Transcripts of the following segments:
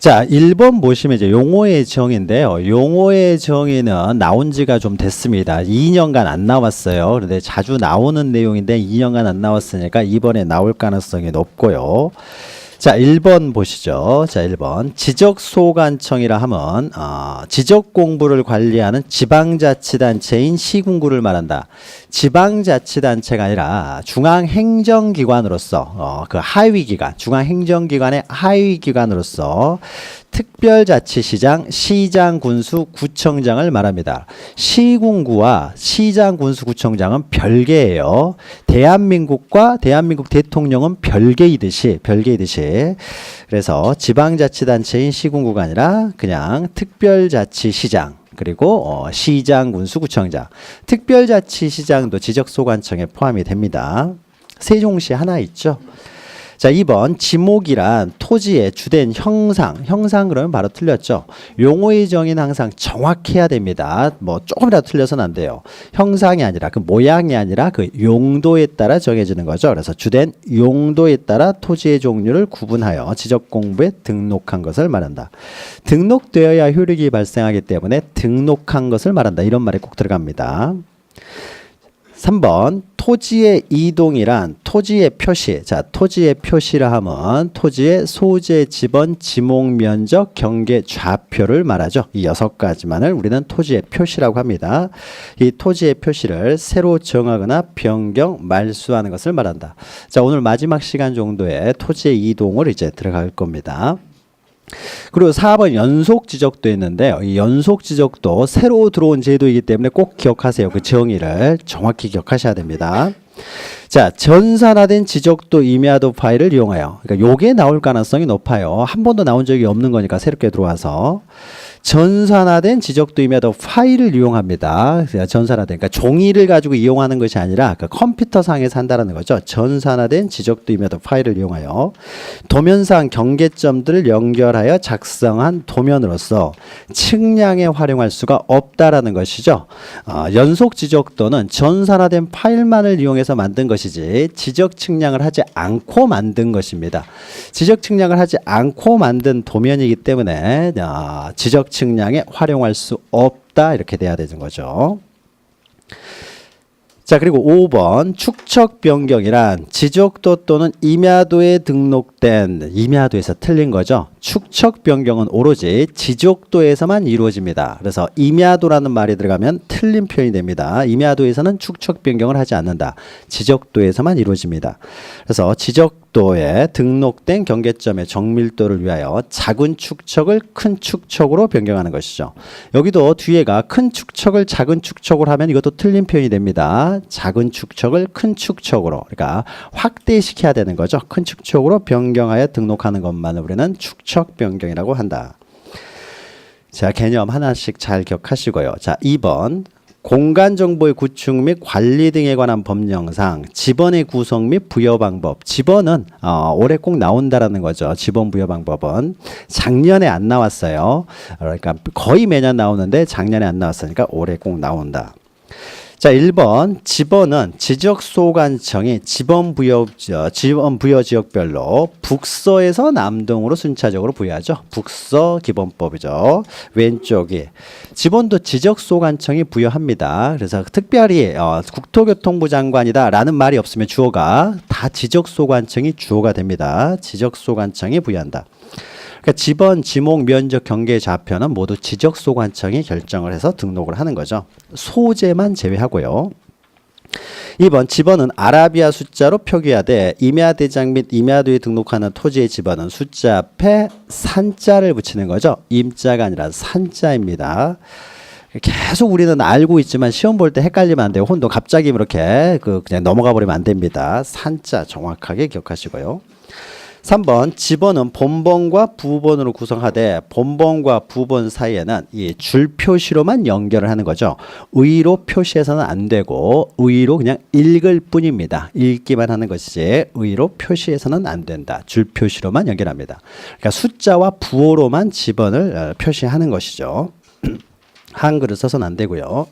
자, 1번 보시면 이제 용어의 정의인데요. 용어의 정의는 나온 지가 좀 됐습니다. 2년간 안 나왔어요. 그런데 자주 나오는 내용인데 2년간 안 나왔으니까 이번에 나올 가능성이 높고요. 자, 1번 보시죠. 자, 1번. 지적소관청이라 하면 지적공부를 관리하는 지방자치단체인 시군구를 말한다. 지방자치단체가 아니라 중앙행정기관으로서 그 하위기관, 중앙행정기관의 하위기관으로서 특별자치시장, 시장, 군수, 구청장을 말합니다. 시군구와 시장, 군수, 구청장은 별개예요. 대한민국과 대한민국 대통령은 별개이듯이 그래서 지방자치단체인 시군구가 아니라 그냥 특별자치시장 그리고 시장, 군수, 구청장. 특별자치시장도 지적소관청에 포함이 됩니다. 세종시 하나 있죠. 자, 2번 지목이란 토지의 주된 형상 그러면 바로 틀렸죠. 용어의 정의는 항상 정확해야 됩니다. 뭐 조금이라도 틀려서는 안 돼요. 형상이 아니라 그 모양이 아니라 그 용도에 따라 정해지는 거죠. 그래서 주된 용도에 따라 토지의 종류를 구분하여 지적공부에 등록한 것을 말한다. 등록되어야 효력이 발생하기 때문에 등록한 것을 말한다. 이런 말이 꼭 들어갑니다. 3번 토지의 이동이란 토지의 표시. 자, 토지의 표시라 하면 토지의 소재, 지번, 지목, 면적, 경계, 좌표를 말하죠. 이 6가지만을 우리는 토지의 표시라고 합니다. 이 토지의 표시를 새로 정하거나 변경, 말소하는 것을 말한다. 자, 오늘 마지막 시간 정도에 토지의 이동을 이제 들어갈 겁니다. 그리고 4번 연속 지적도 있는데요. 이 연속 지적도 새로 들어온 제도이기 때문에 꼭 기억하세요. 그 정의를 정확히 기억하셔야 됩니다. 자, 전산화된 지적도 임야도 파일을 이용하여. 그러니까 요게 나올 가능성이 높아요. 한 번도 나온 적이 없는 거니까 새롭게 들어와서. 전산화된 지적도 임야도 파일을 이용합니다. 전산화된, 그러니까 종이를 가지고 이용하는 것이 아니라 그 컴퓨터상에서 한다는 거죠. 전산화된 지적도 임야도 파일을 이용하여 도면상 경계점들을 연결하여 작성한 도면으로서 측량에 활용할 수가 없다라는 것이죠. 연속 지적도는 전산화된 파일만을 이용해서 만든 것이지 지적 측량을 하지 않고 만든 것입니다. 지적 측량을 하지 않고 만든 도면이기 때문에 지적 측량에 활용할 수 없다 이렇게 돼야 되는 거죠. 자, 그리고 5번 축척 변경이란 지적도 또는 임야도에 등록된 임야도에서 틀린 거죠. 축척 변경은 오로지 지적도에서만 이루어집니다. 그래서 임야도라는 말이 들어가면 틀린 표현이 됩니다. 임야도에서는 축척 변경을 하지 않는다. 지적도에서만 이루어집니다. 그래서 지적도에 등록된 경계점의 정밀도를 위하여 작은 축척을 큰 축척으로 변경하는 것이죠. 여기도 뒤에가 큰 축척을 작은 축척으로 하면 이것도 틀린 표현이 됩니다. 작은 축척을 큰 축척으로, 그러니까 확대시켜야 되는 거죠. 큰 축척으로 변경하여 등록하는 것만을 우리는 축척 변경이라고 한다. 자, 개념 하나씩 잘 기억하시고요. 자, 2번 공간정보의 구축 및 관리 등에 관한 법령상 지번의 구성 및 부여 방법. 지번은 올해 꼭 나온다라는 거죠. 지번 부여 방법은 작년에 안 나왔어요. 그러니까 거의 매년 나오는데 작년에 안 나왔으니까 올해 꼭 나온다. 자, 1번 지번은 지적소관청이 지번 부여 지역별로 북서에서 남동으로 순차적으로 부여하죠. 북서 기본법이죠. 왼쪽이 지번도 지적소관청이 부여합니다. 그래서 특별히 국토교통부 장관이다라는 말이 없으면 주어가 다 지적소관청이 주어가 됩니다. 지적소관청이 부여한다. 그러니까 지번, 지목, 면적, 경계, 좌표는 모두 지적소관청이 결정을 해서 등록을 하는 거죠. 소재만 제외하고요. 2번 지번은 아라비아 숫자로 표기하되 임야대장 및 임야도에 등록하는 토지의 지번은 숫자 앞에 산자를 붙이는 거죠. 임자가 아니라 산자입니다. 계속 우리는 알고 있지만 시험 볼 때 헷갈리면 안 돼요. 혼돈 갑자기 이렇게 그냥 넘어가 버리면 안 됩니다. 산자 정확하게 기억하시고요. 3번 지번은 본번과 부번으로 구성하되 본번과 부번 사이에는 이 줄 표시로만 연결을 하는 거죠. 의로 표시해서는 안 되고 의로 그냥 읽을 뿐입니다. 읽기만 하는 것이지 의로 표시해서는 안 된다. 줄 표시로만 연결합니다. 그러니까 숫자와 부호로만 지번을 표시하는 것이죠. 한글을 써서는 안 되고요.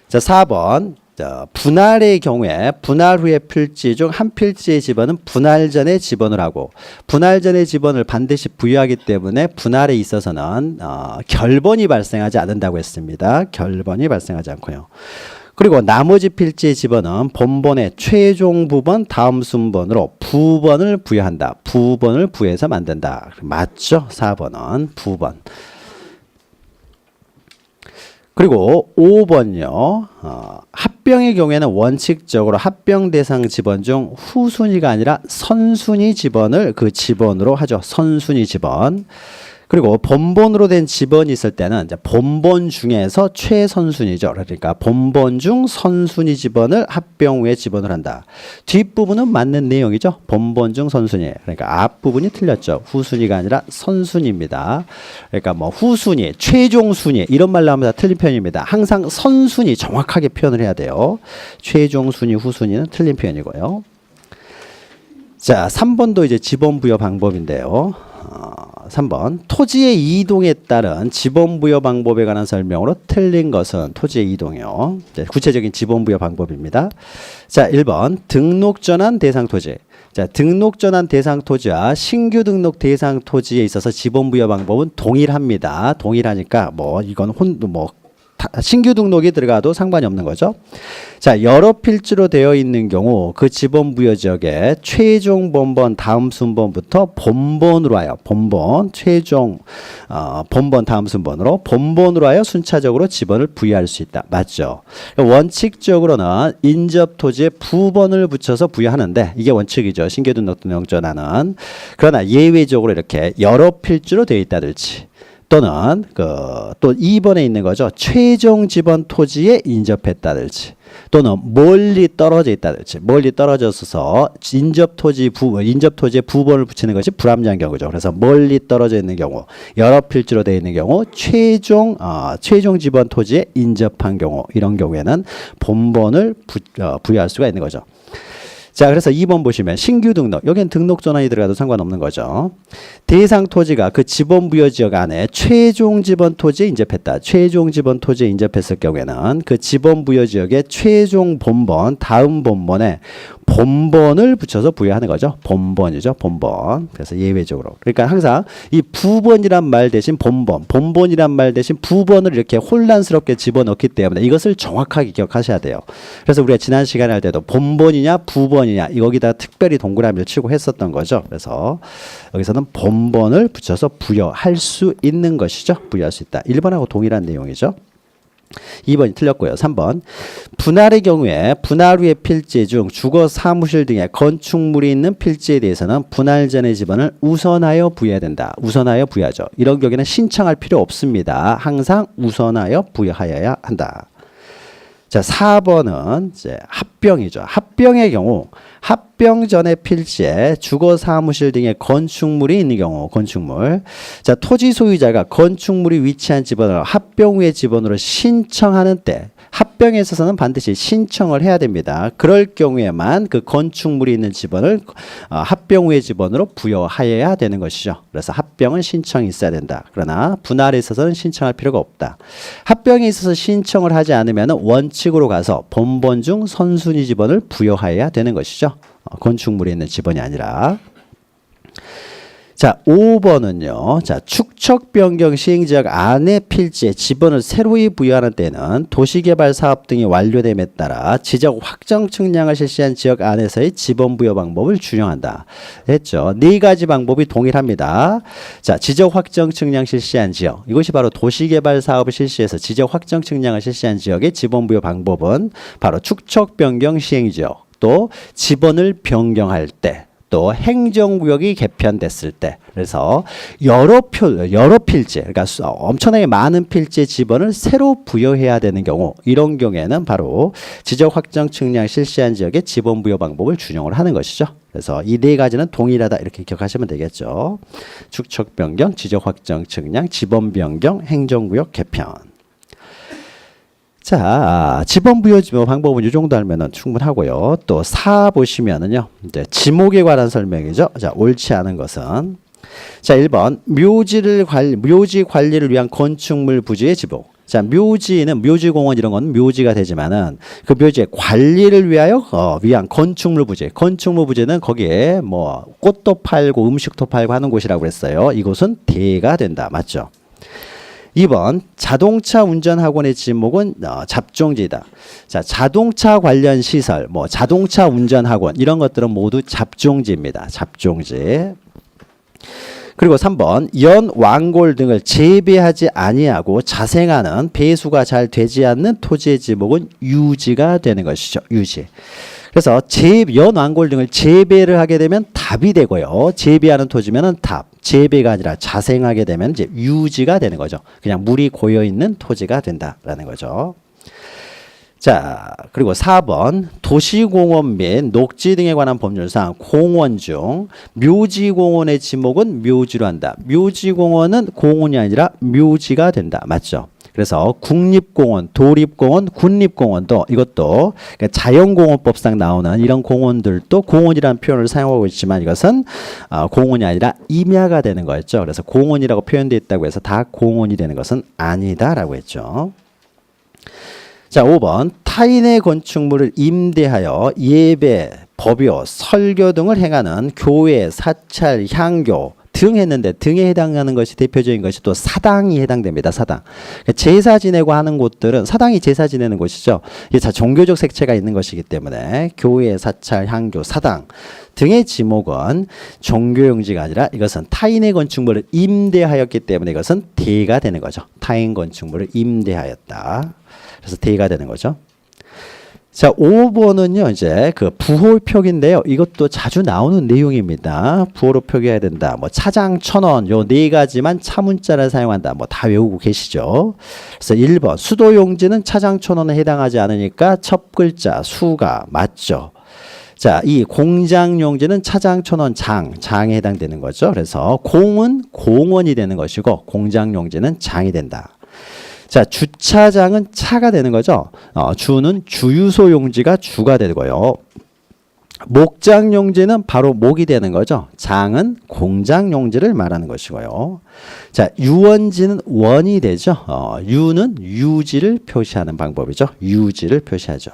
자, 4번 분할의 경우에 분할 후에 필지 중 한 필지의 지번은 분할 전에 지번을 하고 분할 전에 지번을 반드시 부여하기 때문에 분할에 있어서는 결번이 발생하지 않는다고 했습니다. 결번이 발생하지 않고요. 그리고 나머지 필지의 지번은 본번의 최종 부번 다음 순번으로 부번을 부여한다. 부번을 부여해서 만든다. 맞죠? 4번은 부번. 그리고 5번요. 합병의 경우에는 원칙적으로 합병 대상 지번 중 후순위가 아니라 선순위 지번을 그 지번으로 하죠. 선순위 지번. 그리고 본번으로 된 지번이 있을 때는 이제 본번 중에서 최선순위죠. 그러니까 본번 중 선순위 지번을 합병 후에 지번을 한다. 뒷부분은 맞는 내용이죠. 본번 중 선순위. 그러니까 앞부분이 틀렸죠. 후순위가 아니라 선순위입니다. 그러니까 뭐 후순위, 최종 순위 이런 말로 하면 다 틀린 표현입니다. 항상 선순위 정확하게 표현을 해야 돼요. 최종 순위, 후순위는 틀린 표현이고요. 자, 3번도 이제 지번 부여 방법인데요. 3번 토지의 이동에 따른 지번 부여 방법에 관한 설명으로 틀린 것은 토지의 이동이요. 구체적인 지번 부여 방법입니다. 자, 1번 등록 전환 대상 토지. 자, 등록 전환 대상 토지와 신규 등록 대상 토지에 있어서 지번 부여 방법은 동일합니다. 동일하니까 뭐 이건 신규 등록이 들어가도 상관이 없는 거죠. 자, 여러 필지로 되어 있는 경우 그 지번 부여 지역에 최종 본번 다음 순번부터 본번으로 하여 본번 최종 본번 다음 순번으로 본번으로 하여 순차적으로 지번을 부여할 수 있다. 맞죠? 원칙적으로는 인접 토지에 부번을 붙여서 부여하는데 이게 원칙이죠. 신규 등록 전환은. 그러나 예외적으로 이렇게 여러 필지로 되어 있다든지 또는 또 2번에 있는 거죠. 최종 지번 토지에 인접했다든지 또는 멀리 떨어져 있다든지 멀리 떨어져서 인접 토지에 부번을 붙이는 것이 불합리한 경우죠. 그래서 멀리 떨어져 있는 경우, 여러 필지로 되어 있는 경우, 최종 지번 토지에 인접한 경우 이런 경우에는 본번을 부여할 수가 있는 거죠. 자, 그래서 2번 보시면 신규 등록, 여기는 등록 전환이 들어가도 상관없는 거죠. 대상 토지가 그 지번 부여 지역 안에 최종 지번 토지에 인접했다. 최종 지번 토지에 인접했을 경우에는 그 지번 부여 지역에 최종 본번, 다음 본번에 본번을 붙여서 부여하는 거죠. 본번이죠. 본번. 그래서 예외적으로. 그러니까 항상 이 부번이란 말 대신 본번이란 말 대신 부번을 이렇게 혼란스럽게 집어넣기 때문에 이것을 정확하게 기억하셔야 돼요. 그래서 우리가 지난 시간에 할 때도 본번이냐 부번이냐 여기다 특별히 동그라미를 치고 했었던 거죠. 그래서 여기서는 본번을 붙여서 부여할 수 있는 것이죠. 부여할 수 있다. 1번하고 동일한 내용이죠. 2번이 틀렸고요. 3번 분할의 경우에 분할 후의 필지 중 주거 사무실 등의 건축물이 있는 필지에 대해서는 분할 전의 지번을 우선하여 부여해야 된다. 우선하여 부여하죠. 이런 경우에는 신청할 필요 없습니다. 항상 우선하여 부여하여야 한다. 자, 4번은 이제 합병이죠. 합병의 경우 합병 전의 필지에 주거 사무실 등의 건축물이 있는 경우 건축물. 자, 토지 소유자가 건축물이 위치한 지번을 합병 후의 지번으로 신청하는 때 합병에 있어서는 반드시 신청을 해야 됩니다. 그럴 경우에만 그 건축물이 있는 지번을 합병 후의 지번으로 부여하여야 되는 것이죠. 그래서 합병은 신청이 있어야 된다. 그러나 분할에 있어서는 신청할 필요가 없다. 합병에 있어서 신청을 하지 않으면 원칙으로 가서 본번 중 선순위 지번을 부여하여야 되는 것이죠. 건축물에 있는 지번이 아니라. 자, 5번은요. 자, 축척 변경 시행 지역 안의 필지에 지번을 새로이 부여하는 때는 도시개발 사업 등이 완료됨에 따라 지적 확정 측량을 실시한 지역 안에서의 지번 부여 방법을 준용한다. 했죠. 네 가지 방법이 동일합니다. 자, 지적 확정 측량 실시한 지역. 이것이 바로 도시개발 사업을 실시해서 지적 확정 측량을 실시한 지역의 지번 부여 방법은 바로 축척 변경 시행 지역. 또 지번을 변경할 때. 또 행정구역이 개편됐을 때, 그래서 여러 필지, 그러니까 엄청나게 많은 필지의 지번을 새로 부여해야 되는 경우, 이런 경우에는 바로 지적 확정 측량 실시한 지역의 지번 부여 방법을 준용을 하는 것이죠. 그래서 이 네 가지는 동일하다 이렇게 기억하시면 되겠죠. 축척 변경, 지적 확정 측량, 지번 변경, 행정구역 개편. 자, 지번 부여 방법은 이 정도 알면은 충분하고요. 또 4 보시면은요, 이제 지목에 관한 설명이죠. 자, 옳지 않은 것은 자, 1번 묘지 관리를 위한 건축물 부지의 지목. 자, 묘지는 묘지공원 이런 건 묘지가 되지만은 그 묘지의 관리를 위하여 위한 건축물 부지. 건축물 부지는 거기에 뭐 꽃도 팔고 음식도 팔고 하는 곳이라고 그랬어요. 이곳은 대가 된다. 맞죠? 2번 자동차 운전학원의 지목은 잡종지다. 자, 자동차 관련 시설, 뭐 자동차 운전학원 이런 것들은 모두 잡종지입니다. 잡종지. 그리고 3번 연, 왕골 등을 재배하지 아니하고 자생하는 배수가 잘 되지 않는 토지의 지목은 유지가 되는 것이죠. 유지. 그래서 연, 왕골 등을 재배를 하게 되면 답이 되고요. 재배하는 토지면은 답. 재배가 아니라 자생하게 되면 이제 유지가 되는 거죠. 그냥 물이 고여 있는 토지가 된다라는 거죠. 자, 그리고 4번 도시공원 및 녹지 등에 관한 법률상 공원 중 묘지공원의 지목은 묘지로 한다. 묘지공원은 공원이 아니라 묘지가 된다. 맞죠? 그래서 국립공원, 도립공원, 군립공원도 이것도 자연공원법상 나오는 이런 공원들도 공원이라는 표현을 사용하고 있지만 이것은 공원이 아니라 임야가 되는 거였죠. 그래서 공원이라고 표현되어 있다고 해서 다 공원이 되는 것은 아니다라고 했죠. 자, 5번 타인의 건축물을 임대하여 예배, 법요, 설교 등을 행하는 교회, 사찰, 향교 등 했는데 등에 해당하는 것이 대표적인 것이 또 사당이 해당됩니다. 사당. 제사 지내고 하는 곳들은 사당이 제사 지내는 곳이죠. 이게 다 종교적 색채가 있는 것이기 때문에 교회, 사찰, 향교, 사당 등의 지목은 종교용지가 아니라 이것은 타인의 건축물을 임대하였기 때문에 이것은 대가 되는 거죠. 타인 건축물을 임대하였다. 그래서 대가 되는 거죠. 자, 5번은요, 이제 그 부호 표기인데요. 이것도 자주 나오는 내용입니다. 부호로 표기해야 된다. 뭐 차장 1,000원, 요 네 가지만 차문자를 사용한다. 뭐 다 외우고 계시죠. 그래서 1번 수도용지는 차장 1,000원에 해당하지 않으니까 첫 글자 수가 맞죠. 자, 이 공장용지는 차장 1,000원 장에 해당되는 거죠. 그래서 공은 공원이 되는 것이고 공장용지는 장이 된다. 자, 주차장은 차가 되는 거죠. 주는 주유소 용지가 주가 되고요. 목장 용지는 바로 목이 되는 거죠. 장은 공장 용지를 말하는 것이고요. 자, 유원지는 원이 되죠. 유는 유지를 표시하는 방법이죠. 유지를 표시하죠.